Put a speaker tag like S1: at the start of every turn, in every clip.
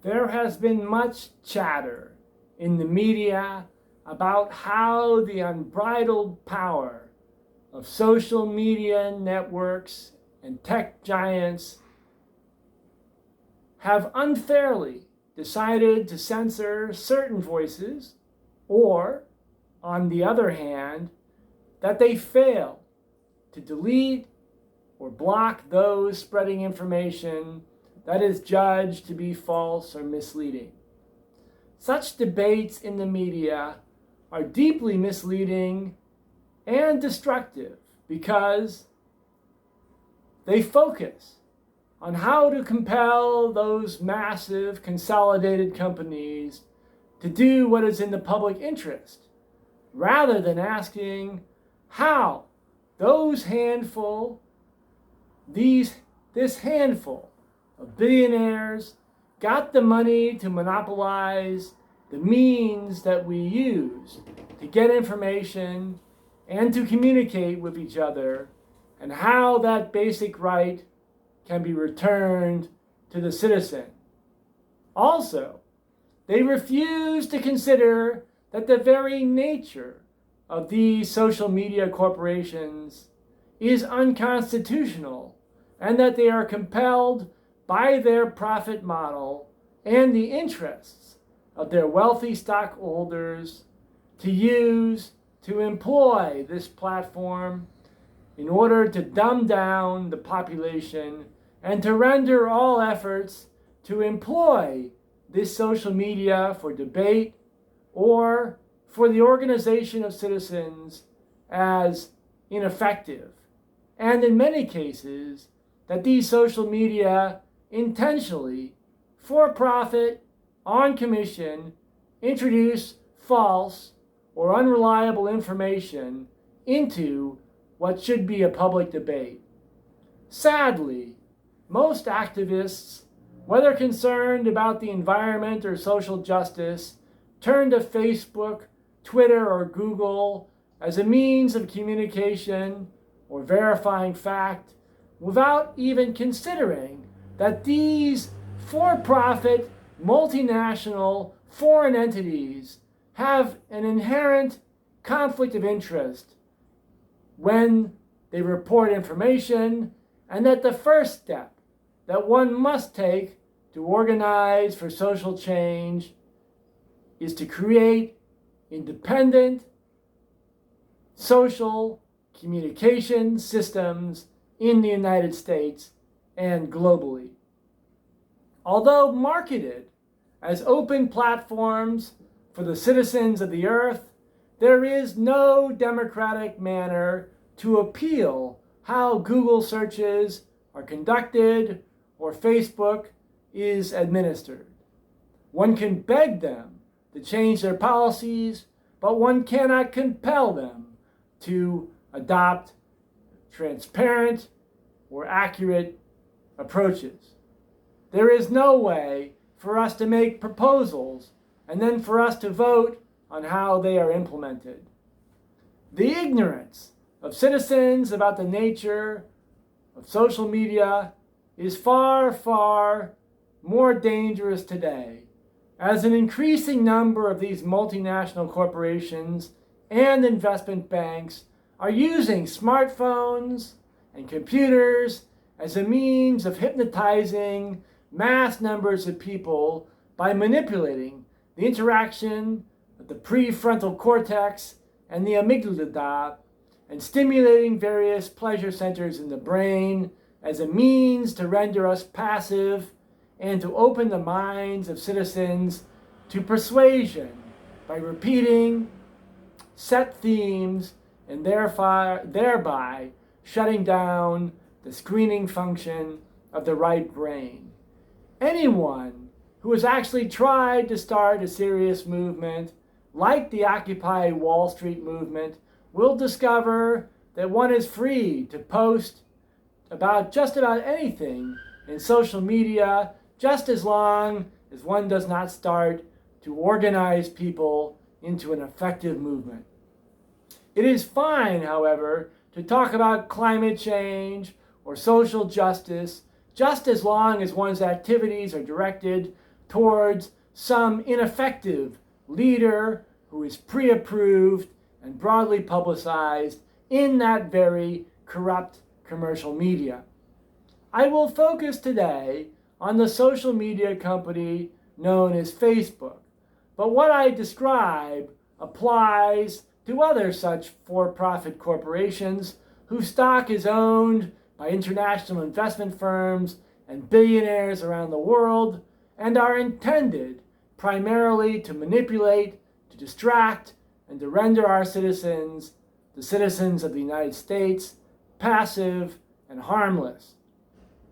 S1: There has been much chatter in the media about how the unbridled power of social media networks and tech giants have unfairly decided to censor certain voices, or, on the other hand, that they fail to delete or block those spreading information that is judged to be false or misleading. Such debates in the media are deeply misleading and destructive because they focus on how to compel those massive consolidated companies to do what is in the public interest, rather than asking how this handful of billionaires got the money to monopolize the means that we use to get information and to communicate with each other, and how that basic right can be returned to the citizen. Also, they refuse to consider that the very nature of these social media corporations is unconstitutional, and that they are compelled by their profit model and the interests of their wealthy stockholders to employ this platform in order to dumb down the population and to render all efforts to employ this social media for debate or for the organization of citizens as ineffective. And in many cases, that these social media intentionally, for profit, on commission, introduce false or unreliable information into what should be a public debate. Sadly, most activists, whether concerned about the environment or social justice, turn to Facebook, Twitter, or Google as a means of communication or verifying fact, without even considering that these for-profit, multinational, foreign entities have an inherent conflict of interest when they report information, and that the first step that one must take to organize for social change is to create independent social communication systems in the United States and globally. Although marketed as open platforms for the citizens of the earth, there is no democratic manner to appeal how Google searches are conducted or Facebook is administered. One can beg them to change their policies, but one cannot compel them to adopt transparent or accurate approaches. There is no way for us to make proposals and then for us to vote on how they are implemented. The ignorance of citizens about the nature of social media is far, far more dangerous today, as an increasing number of these multinational corporations and investment banks are using smartphones and computers as a means of hypnotizing mass numbers of people by manipulating the interaction of the prefrontal cortex and the amygdala, and stimulating various pleasure centers in the brain as a means to render us passive and to open the minds of citizens to persuasion by repeating set themes and thereby shutting down the screening function of the right brain. Anyone who has actually tried to start a serious movement like the Occupy Wall Street movement will discover that one is free to post about just about anything in social media, just as long as one does not start to organize people into an effective movement. It is fine, however, to talk about climate change or social justice, just as long as one's activities are directed towards some ineffective leader who is pre-approved and broadly publicized in that very corrupt commercial media. I will focus today on the social media company known as Facebook, but what I describe applies to other such for-profit corporations whose stock is owned by international investment firms and billionaires around the world and are intended primarily to manipulate, to distract, and to render our citizens, the citizens of the United States, passive and harmless.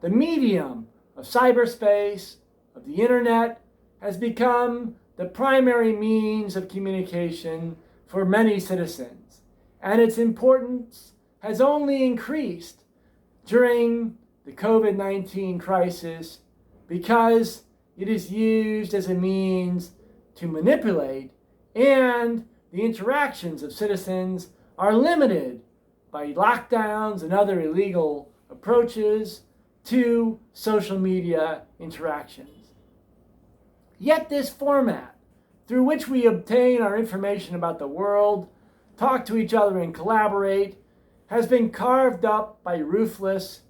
S1: The medium of cyberspace, of the internet, has become the primary means of communication for many citizens, and its importance has only increased during the COVID-19 crisis because it is used as a means to manipulate, and the interactions of citizens are limited by lockdowns and other illegal approaches to social media interactions. Yet this format, through which we obtain our information about the world, talk to each other and collaborate, has been carved up by ruthless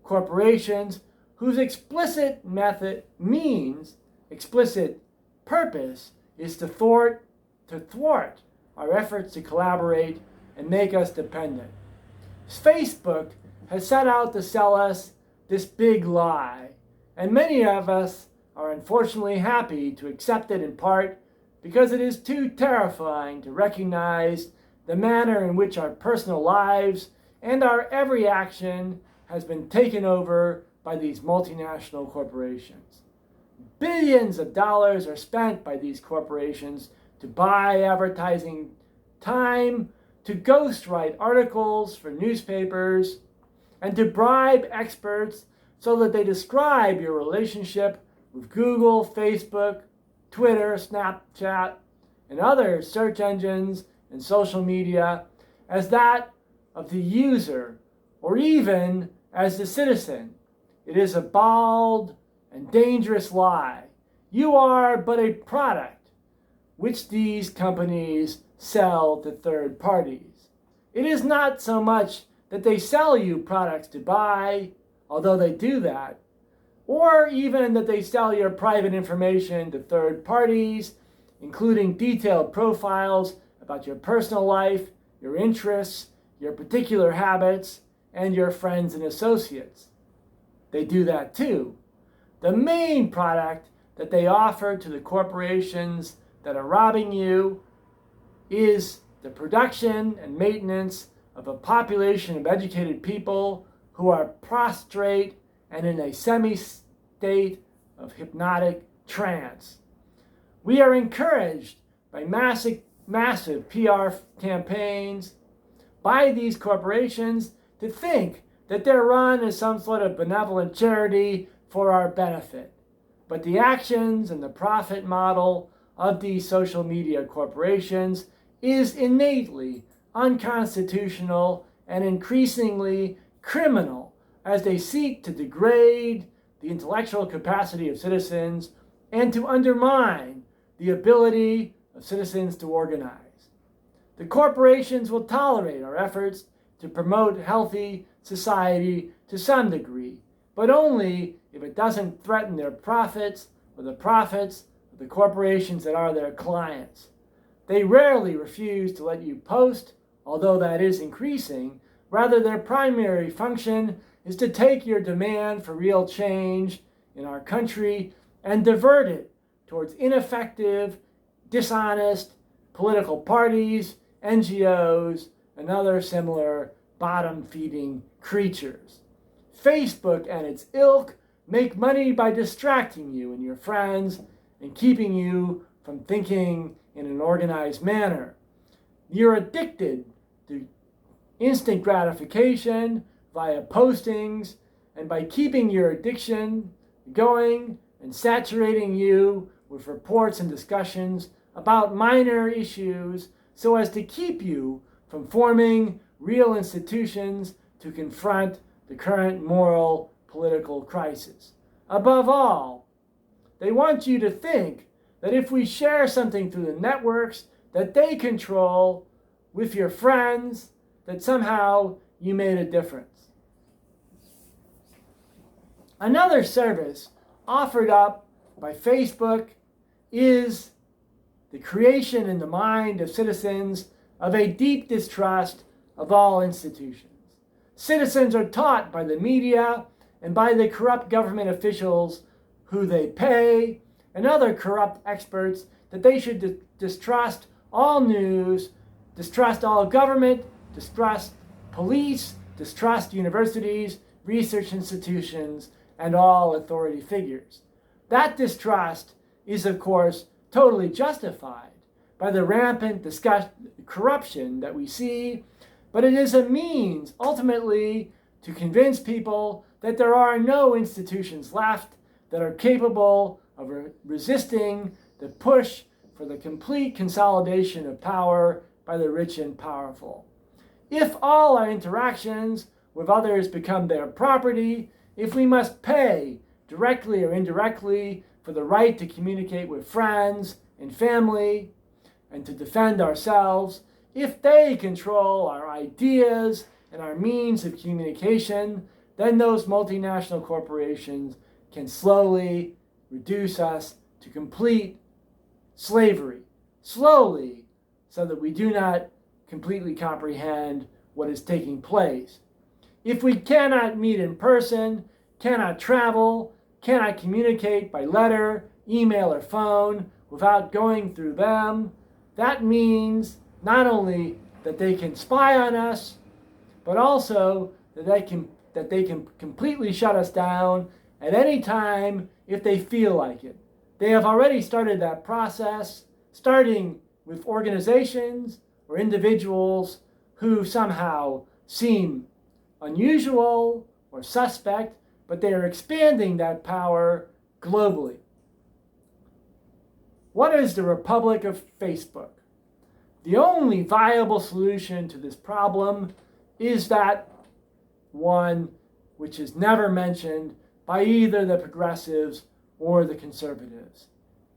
S1: corporations whose explicit purpose is to thwart our efforts to collaborate and make us dependent. Facebook has set out to sell us this big lie, and many of us are unfortunately happy to accept it in part because it is too terrifying to recognize the manner in which our personal lives and our every action has been taken over by these multinational corporations. Billions of dollars are spent by these corporations to buy advertising time, to ghostwrite articles for newspapers, and to bribe experts so that they describe your relationship with Google, Facebook, Twitter, Snapchat, and other search engines and social media as that of the user or even as the citizen. It is a bald and dangerous lie. You are but a product which these companies sell to third parties. It is not so much that they sell you products to buy, although they do that, or even that they sell your private information to third parties, including detailed profiles about your personal life, your interests, your particular habits, and your friends and associates. They do that too. The main product that they offer to the corporations that are robbing you is the production and maintenance of a population of educated people who are prostrate and in a semi-state of hypnotic trance. We are encouraged by massive PR campaigns by these corporations to think that they're run as some sort of benevolent charity for our benefit. But the actions and the profit model of these social media corporations is innately unconstitutional and increasingly criminal as they seek to degrade the intellectual capacity of citizens and to undermine the ability of citizens to organize. The corporations will tolerate our efforts to promote healthy society to some degree, but only if it doesn't threaten their profits or the profits of the corporations that are their clients. They rarely refuse to let you post, although that is increasing. Rather, their primary function is to take your demand for real change in our country and divert it towards ineffective, dishonest political parties, NGOs, and other similar bottom-feeding creatures. Facebook and its ilk make money by distracting you and your friends and keeping you from thinking in an organized manner. You're addicted to instant gratification via postings, and by keeping your addiction going and saturating you with reports and discussions about minor issues so as to keep you from forming real institutions to confront the current moral political crisis. Above all, They want you to think that if we share something through the networks that they control with your friends, that somehow you made a difference. Another service offered up by Facebook is the creation in the mind of citizens of a deep distrust of all institutions. Citizens are taught by the media and by the corrupt government officials who they pay and other corrupt experts that they should distrust all news, distrust all government, distrust police, distrust universities, research institutions, and all authority figures. That distrust is, of course, totally justified by the rampant corruption that we see, but it is a means, ultimately, to convince people that there are no institutions left that are capable of resisting the push for the complete consolidation of power by the rich and powerful. If all our interactions with others become their property, if we must pay, directly or indirectly, for the right to communicate with friends and family and to defend ourselves, if they control our ideas and our means of communication, then those multinational corporations can slowly reduce us to complete slavery, slowly, so that we do not completely comprehend what is taking place. If we cannot meet in person, cannot travel, cannot communicate by letter, email, or phone without going through them, that means not only that they can spy on us, but also that they can completely shut us down at any time if they feel like it. They have already started that process, starting with organizations or individuals who somehow seem unusual or suspect, but they are expanding that power globally. What is the Republic of Facebook? The only viable solution to this problem is that one which is never mentioned by either the progressives or the conservatives.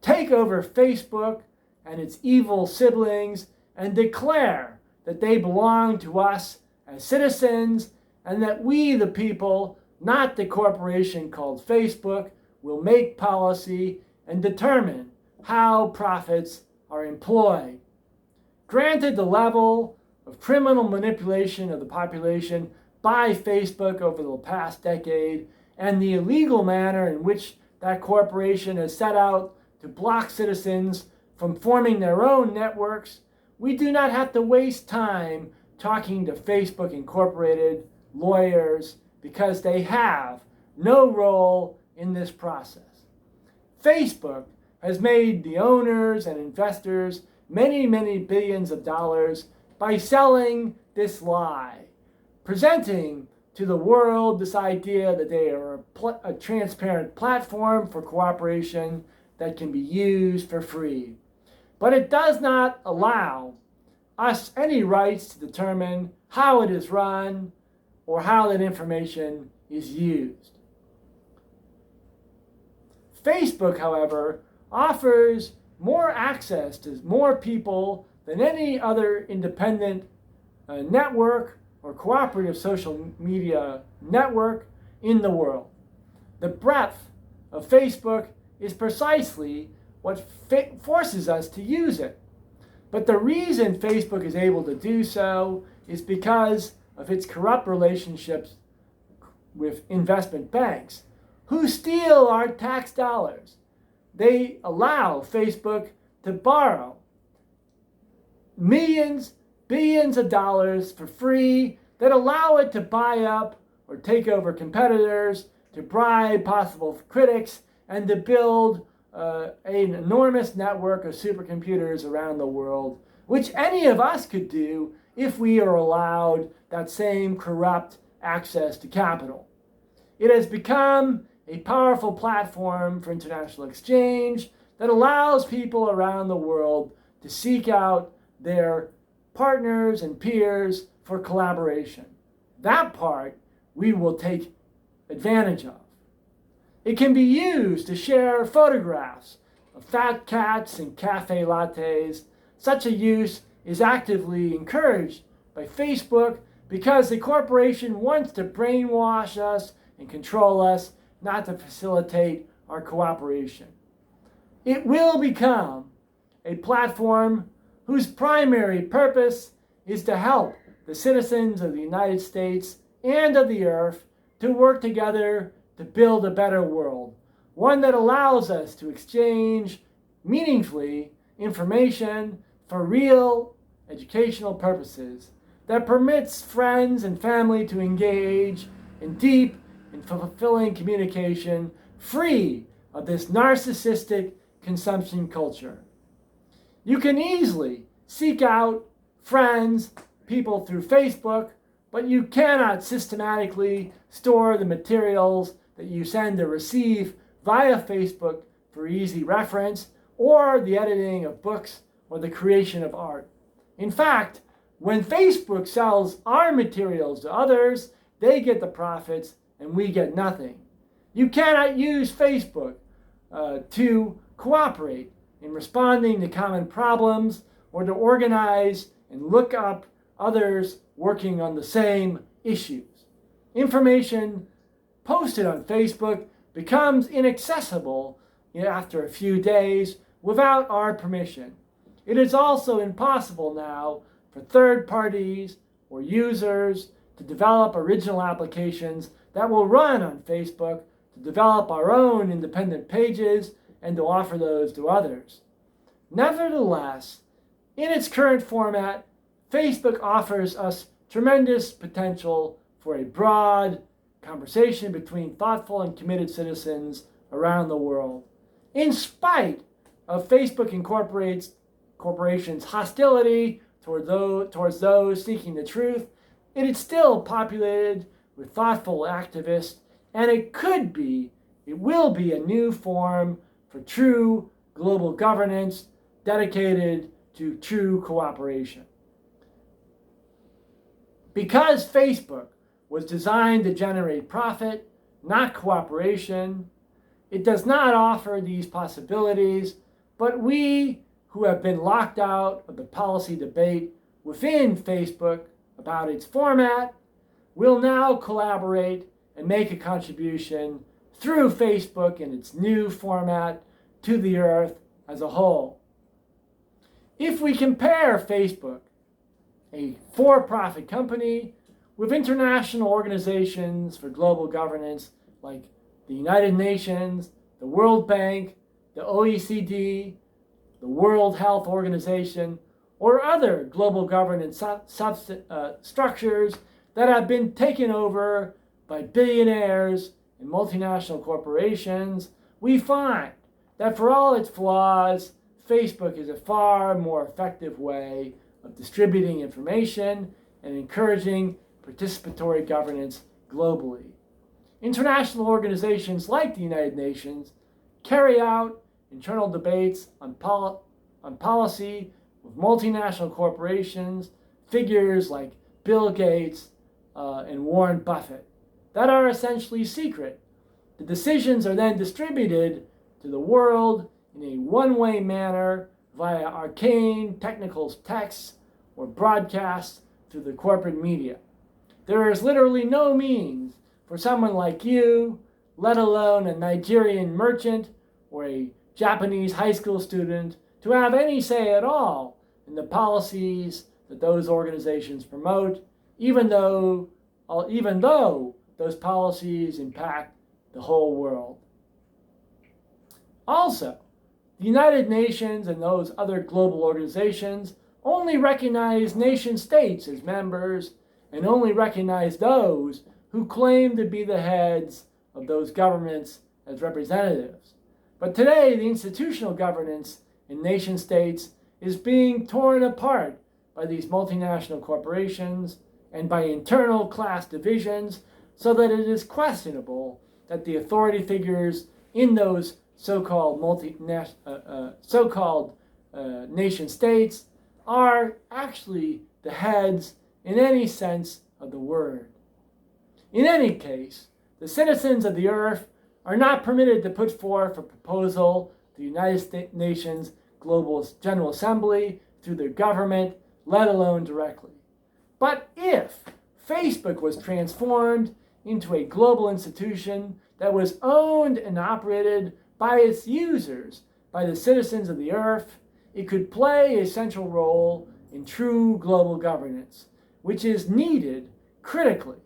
S1: Take over Facebook and its evil siblings and declare that they belong to us as citizens and that we, the people, not the corporation called Facebook, will make policy and determine how profits are employed. Granted the level of criminal manipulation of the population by Facebook over the past decade and the illegal manner in which that corporation has set out to block citizens from forming their own networks, we do not have to waste time talking to Facebook Incorporated lawyers because they have no role in this process. Facebook has made the owners and investors many, many billions of dollars by selling this lie, presenting to the world this idea that they are a transparent platform for cooperation that can be used for free. But it does not allow us any rights to determine how it is run or how that information is used. Facebook, however, offers more access to more people than any other independent network or cooperative social media network in the world. The breadth of Facebook is precisely what forces us to use it. But the reason Facebook is able to do so is because of its corrupt relationships with investment banks, who steal our tax dollars. They allow Facebook to borrow millions, billions of dollars for free that allow it to buy up or take over competitors, to bribe possible critics, and to build an enormous network of supercomputers around the world, which any of us could do if we are allowed that same corrupt access to capital. It has become a powerful platform for international exchange that allows people around the world to seek out their partners and peers for collaboration. That part we will take advantage of. It can be used to share photographs of fat cats and cafe lattes. Such a use is actively encouraged by Facebook because the corporation wants to brainwash us and control us, not to facilitate our cooperation. It will become a platform whose primary purpose is to help the citizens of the United States and of the earth to work together to build a better world, one that allows us to exchange meaningfully information for real educational purposes, that permits friends and family to engage in deep and fulfilling communication free of this narcissistic consumption culture. You can easily seek out friends, people through Facebook, but you cannot systematically store the materials that you send or receive via Facebook for easy reference, or the editing of books or the creation of art. In fact, when Facebook sells our materials to others, they get the profits and we get nothing. You cannot use Facebook to cooperate in responding to common problems or to organize and look up others working on the same issues. Information posted on Facebook becomes inaccessible after a few days without our permission. It is also impossible now for third parties or users to develop original applications that will run on Facebook, to develop our own independent pages, and to offer those to others. Nevertheless, in its current format, Facebook offers us tremendous potential for a broad conversation between thoughtful and committed citizens around the world. In spite of Facebook Corporation's hostility towards those seeking the truth, it is still populated with thoughtful activists, and it will be a new form for true global governance dedicated to true cooperation. Because Facebook was designed to generate profit, not cooperation, it does not offer these possibilities, but we who have been locked out of the policy debate within Facebook about its format will now collaborate and make a contribution through Facebook in its new format to the earth as a whole. If we compare Facebook, a for-profit company, with international organizations for global governance like the United Nations, the World Bank, the OECD, the World Health Organization, or other global governance structures that have been taken over by billionaires and multinational corporations, we find that for all its flaws, Facebook is a far more effective way of distributing information and encouraging participatory governance globally. International organizations like the United Nations carry out internal debates on policy with multinational corporations, figures like Bill Gates and Warren Buffett, that are essentially secret. The decisions are then distributed to the world in a one-way manner via arcane technical texts or broadcasts through the corporate media. There is literally no means for someone like you, let alone a Nigerian merchant or a Japanese high school student, to have any say at all in the policies that those organizations promote, even though those policies impact the whole world. Also, the United Nations and those other global organizations only recognize nation states as members and only recognize those who claim to be the heads of those governments as representatives. But today, the institutional governance in nation states is being torn apart by these multinational corporations and by internal class divisions, so that it is questionable that the authority figures in those so-called nation states are actually the heads in any sense of the word. In any case, the citizens of the earth are not permitted to put forth a proposal to the United Nations Global General Assembly through their government, let alone directly. But if Facebook was transformed into a global institution that was owned and operated by its users, by the citizens of the earth, it could play a central role in true global governance, which is needed critically.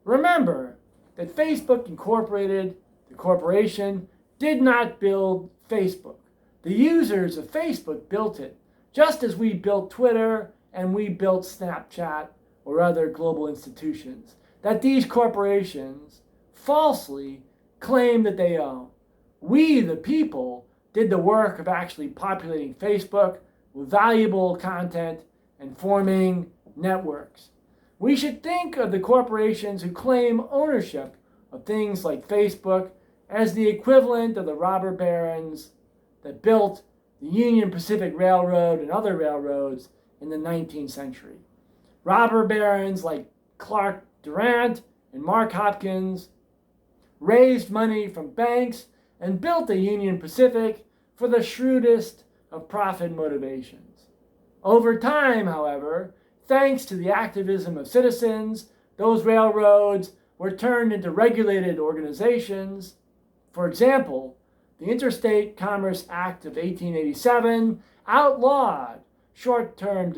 S1: Remember that Facebook Incorporated, the corporation, did not build Facebook. The users of Facebook built it, just as we built Twitter and we built Snapchat or other global institutions that these corporations falsely claim that they own. We, the people, did the work of actually populating Facebook with valuable content and forming networks. We should think of the corporations who claim ownership of things like Facebook as the equivalent of the robber barons that built the Union Pacific Railroad and other railroads in the 19th century. Robber barons like Clark Durant and Mark Hopkins raised money from banks and built the Union Pacific for the shrewdest of profit motivations. Over time, however, thanks to the activism of citizens, those railroads were turned into regulated organizations. For example, the Interstate Commerce Act of 1887 outlawed short-haul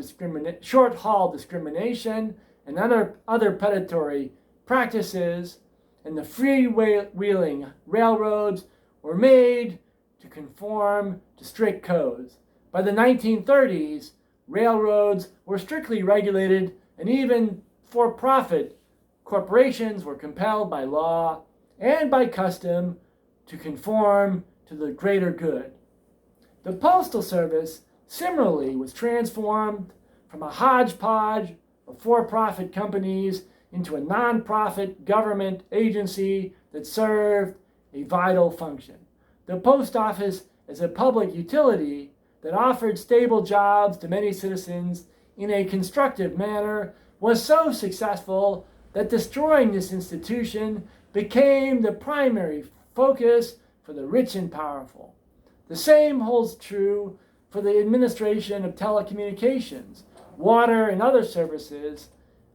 S1: discrimination and other predatory practices, and the freewheeling railroads were made to conform to strict codes. By the 1930s, railroads were strictly regulated, and even for-profit corporations were compelled by law and by custom to conform to the greater good. The Postal Service similarly was transformed from a hodgepodge of for-profit companies into a non-profit government agency that served a vital function. The post office, as a public utility that offered stable jobs to many citizens in a constructive manner, was so successful that destroying this institution became the primary focus for the rich and powerful. The same holds true for the administration of telecommunications, water, and other services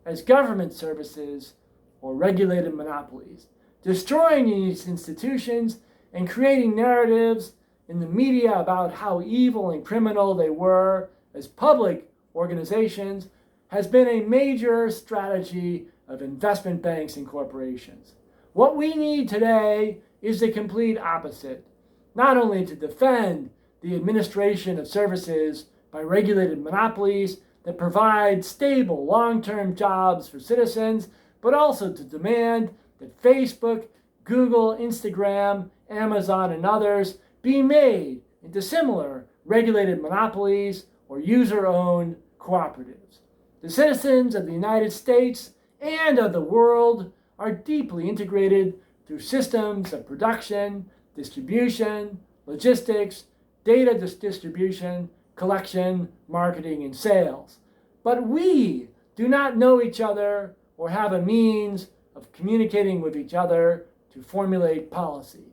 S1: as government services or regulated monopolies. Destroying these institutions and creating narratives in the media about how evil and criminal they were as public organizations has been a major strategy of investment banks and corporations. What we need today is the complete opposite, not only to defend the administration of services by regulated monopolies that provide stable long-term jobs for citizens, but also to demand that Facebook, Google, Instagram, Amazon, and others be made into similar regulated monopolies or user-owned cooperatives. The citizens of the United States and of the world are deeply integrated through systems of production, distribution, logistics, data distribution, collection, marketing, and sales. But we do not know each other or have a means of communicating with each other to formulate policy.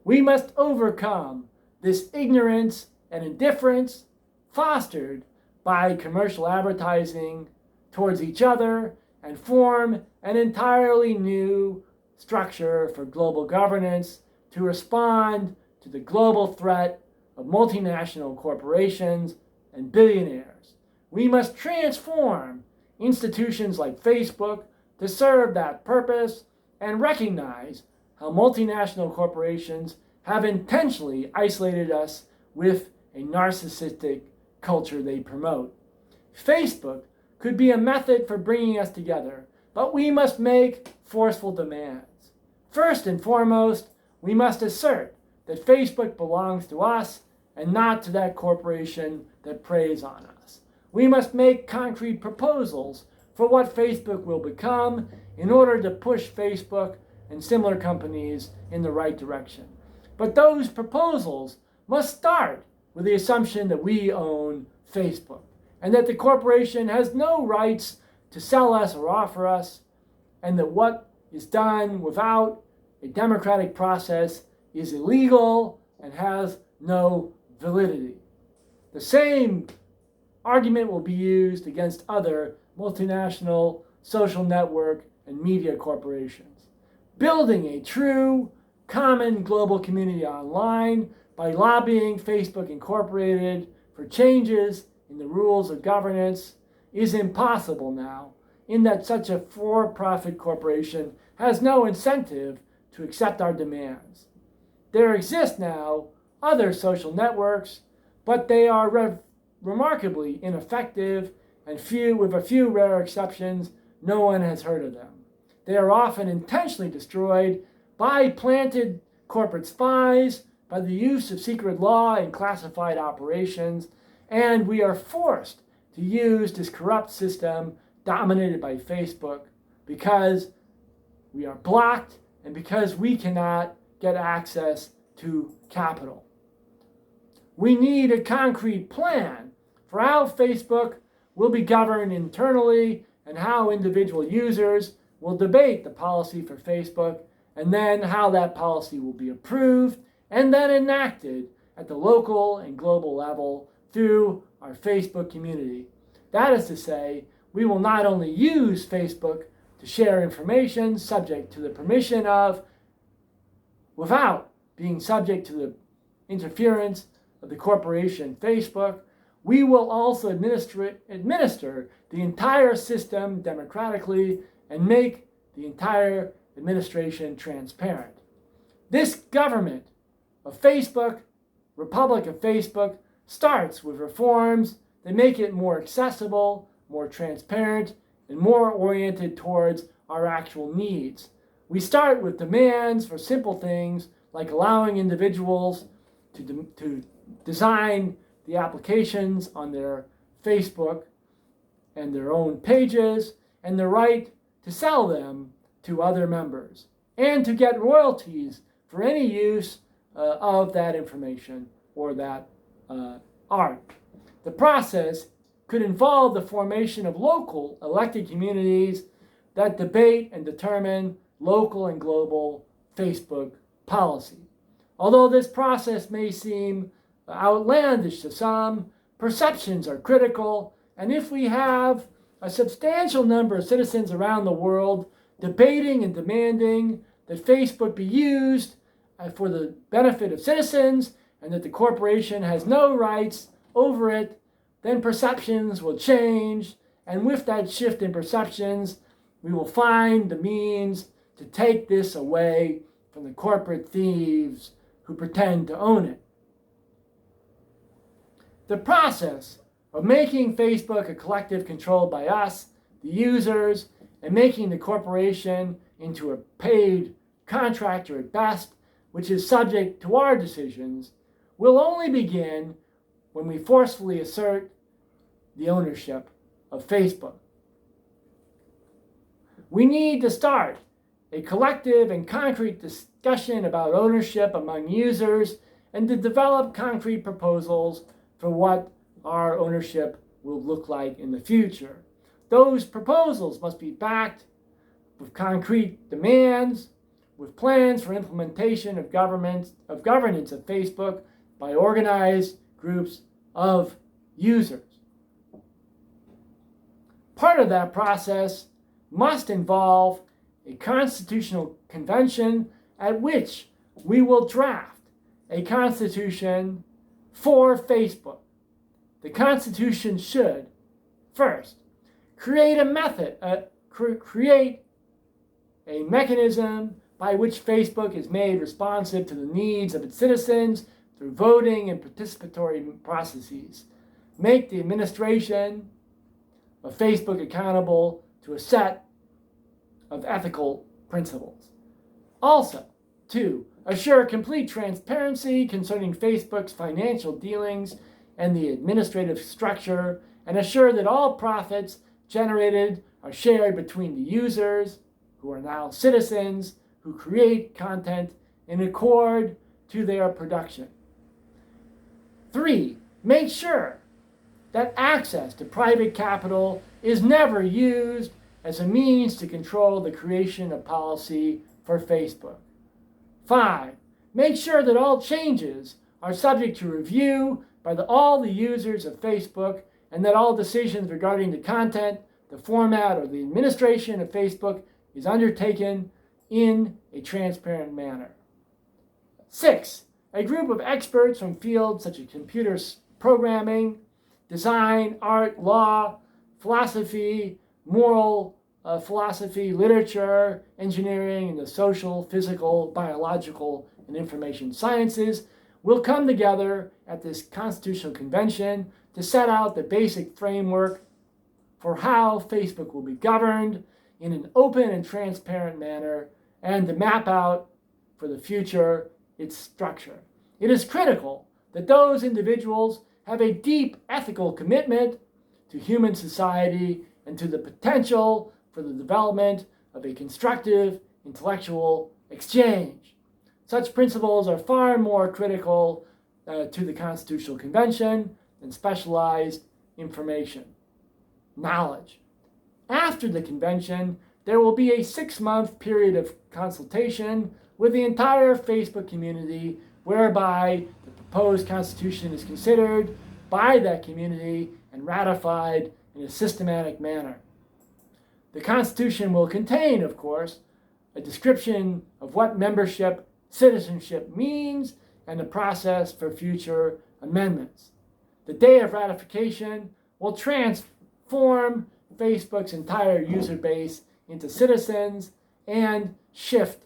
S1: We must overcome this ignorance and indifference fostered by commercial advertising towards each other and form an entirely new structure for global governance to respond to the global threat of multinational corporations and billionaires. We must transform institutions like Facebook to serve that purpose and recognize how multinational corporations have intentionally isolated us with a narcissistic culture they promote. Facebook could be a method for bringing us together, but we must make forceful demands. First and foremost, we must assert that Facebook belongs to us and not to that corporation that preys on us. We must make concrete proposals for what Facebook will become in order to push Facebook and similar companies in the right direction. But those proposals must start with the assumption that we own Facebook and that the corporation has no rights to sell us or offer us, and that what is done without a democratic process is illegal and has no validity. The same argument will be used against other multinational social network and media corporations. Building a true common global community online by lobbying Facebook Incorporated for changes in the rules of governance is impossible now, in that such a for-profit corporation has no incentive to accept our demands. There exist now other social networks, but they are remarkably ineffective, and with a few rare exceptions, no one has heard of them. They are often intentionally destroyed by planted corporate spies, by the use of secret law and classified operations, and we are forced to use this corrupt system dominated by Facebook because we are blocked and because we cannot get access to capital. We need a concrete plan for how Facebook will be governed internally and how individual users will debate the policy for Facebook, and then how that policy will be approved and then enacted at the local and global level through our Facebook community. That is to say, we will not only use Facebook to share information subject to the permission of, without being subject to the interference of the corporation Facebook, we will also administer the entire system democratically and make the entire administration transparent. This government of Facebook, Republic of Facebook, starts with reforms that make it more accessible, more transparent, and more oriented towards our actual needs. We start with demands for simple things like allowing individuals to design the applications on their Facebook and their own pages, and the right to sell them to other members, and to get royalties for any use of that information or that art. The process could involve the formation of local elected communities that debate and determine local and global Facebook policy. Although this process may seem outlandish to some, perceptions are critical, and if we have a substantial number of citizens around the world debating and demanding that Facebook be used for the benefit of citizens and that the corporation has no rights over it, then perceptions will change, and with that shift in perceptions, we will find the means to take this away from the corporate thieves who pretend to own it. The process of making Facebook a collective controlled by us, the users, and making the corporation into a paid contractor at best, which is subject to our decisions, will only begin when we forcefully assert the ownership of Facebook. We need to start a collective and concrete discussion about ownership among users and to develop concrete proposals for what our ownership will look like in the future. Those proposals must be backed with concrete demands, with plans for implementation of governance of Facebook by organized groups of users. Part of that process must involve a constitutional convention at which we will draft a constitution for Facebook. The Constitution should, first, create a mechanism by which Facebook is made responsive to the needs of its citizens through voting and participatory processes. Make the administration of Facebook accountable to a set of ethical principles. Also, 2, assure complete transparency concerning Facebook's financial dealings and the administrative structure, and assure that all profits generated are shared between the users, who are now citizens, who create content in accord to their production. 3, make sure that access to private capital is never used as a means to control the creation of policy for Facebook. 5. Make sure that all changes are subject to review by all the users of Facebook, and that all decisions regarding the content, the format, or the administration of Facebook is undertaken in a transparent manner. 6. A group of experts from fields such as computer programming, design, art, law, philosophy, moral philosophy, literature, engineering, and the social, physical, biological, and information sciences will come together at this Constitutional Convention to set out the basic framework for how Facebook will be governed in an open and transparent manner, and to map out for the future its structure. It is critical that those individuals have a deep ethical commitment to human society and to the potential for the development of a constructive intellectual exchange. Such principles are far more critical to the Constitutional Convention than specialized information. Knowledge. After the convention, there will be a 6-month period of consultation with the entire Facebook community, whereby the proposed constitution is considered by that community and ratified in a systematic manner. The Constitution will contain, of course, a description of what membership citizenship means and the process for future amendments. The day of ratification will transform Facebook's entire user base into citizens and shift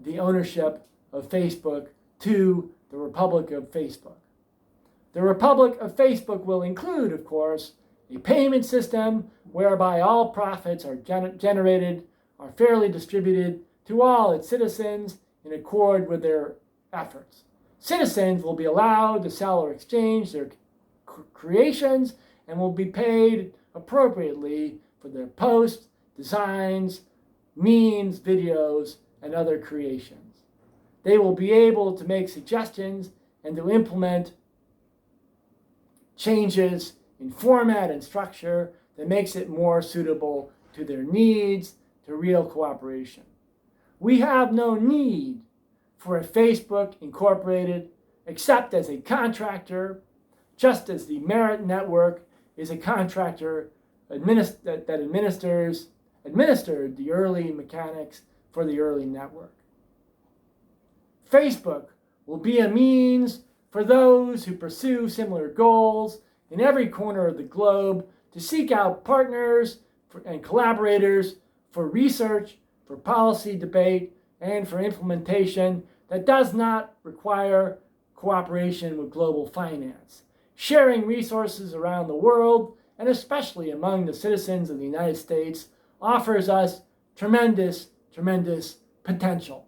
S1: the ownership of Facebook to the Republic of Facebook. The Republic of Facebook will include, of course, a payment system whereby all profits are generated are fairly distributed to all its citizens in accord with their efforts. Citizens will be allowed to sell or exchange their creations and will be paid appropriately for their posts, designs, memes, videos, and other creations. They will be able to make suggestions and to implement changes in format and structure that makes it more suitable to their needs, to real cooperation. We have no need for a Facebook Incorporated except as a contractor, just as the Merit Network is a contractor that administered the early mechanics for the early network. Facebook will be a means for those who pursue similar goals in every corner of the globe to seek out partners and collaborators for research, for policy debate, and for implementation that does not require cooperation with global finance. Sharing resources around the world, and especially among the citizens of the United States, offers us tremendous, tremendous potential.